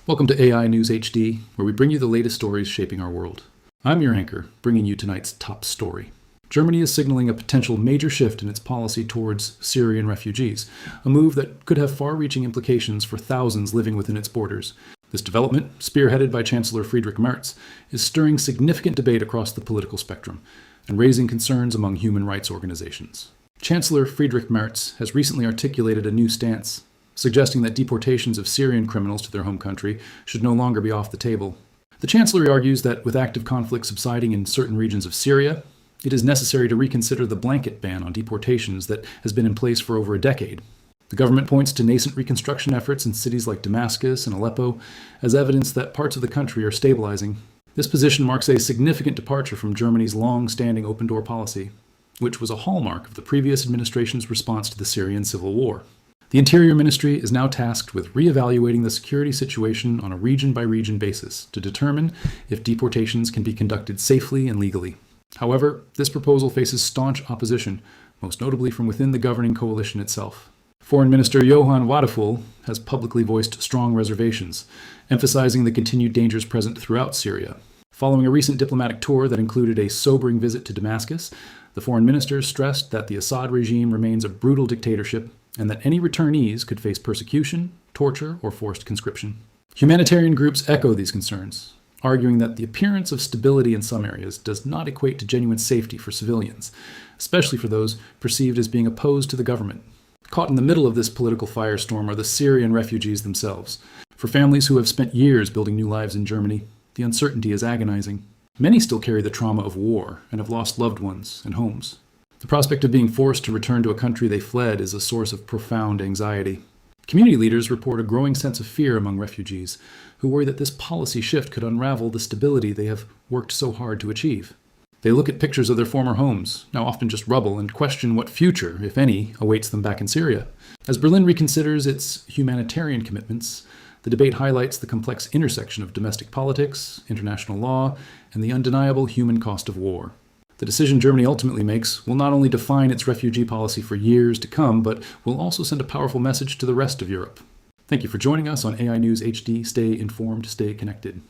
Welcome to AI News HD, where we bring you the latest stories shaping our world. I'm your anchor, bringing you tonight's top story. Germany is signaling a potential major shift in its policy towards Syrian refugees, a move that could have far-reaching implications for thousands living within its borders. This development, spearheaded by Chancellor Friedrich Merz, is stirring significant debate across the political spectrum and raising concerns among human rights organizations. Chancellor Friedrich Merz has recently articulated a new stance, suggesting that deportations of Syrian criminals to their home country should no longer be off the table. The Chancellor argues that with active conflict subsiding in certain regions of Syria, it is necessary to reconsider the blanket ban on deportations that has been in place for over a decade. The government points to nascent reconstruction efforts in cities like Damascus and Aleppo as evidence that parts of the country are stabilizing. This position marks a significant departure from Germany's long-standing open-door policy, which was a hallmark of the previous administration's response to the Syrian civil war. The Interior Ministry is now tasked with re-evaluating the security situation on a region-by-region basis to determine if deportations can be conducted safely and legally. However, this proposal faces staunch opposition, most notably from within the governing coalition itself. Foreign Minister Johann Wadephul has publicly voiced strong reservations, emphasizing the continued dangers present throughout Syria. Following a recent diplomatic tour that included a sobering visit to Damascus, the foreign minister stressed that the Assad regime remains a brutal dictatorship and that any returnees could face persecution, torture, or forced conscription. Humanitarian groups echo these concerns, arguing that the appearance of stability in some areas does not equate to genuine safety for civilians, especially for those perceived as being opposed to the government. Caught in the middle of this political firestorm are the Syrian refugees themselves. For families who have spent years building new lives in Germany, the uncertainty is agonizing. Many still carry the trauma of war and have lost loved ones and homes. The prospect of being forced to return to a country they fled is a source of profound anxiety. Community leaders report a growing sense of fear among refugees, who worry that this policy shift could unravel the stability they have worked so hard to achieve. They look at pictures of their former homes, now often just rubble, and question what future, if any, awaits them back in Syria. As Berlin reconsiders its humanitarian commitments, the debate highlights the complex intersection of domestic politics, international law, and the undeniable human cost of war. The decision Germany ultimately makes will not only define its refugee policy for years to come, but will also send a powerful message to the rest of Europe. Thank you for joining us on AI News HD. Stay informed, stay connected.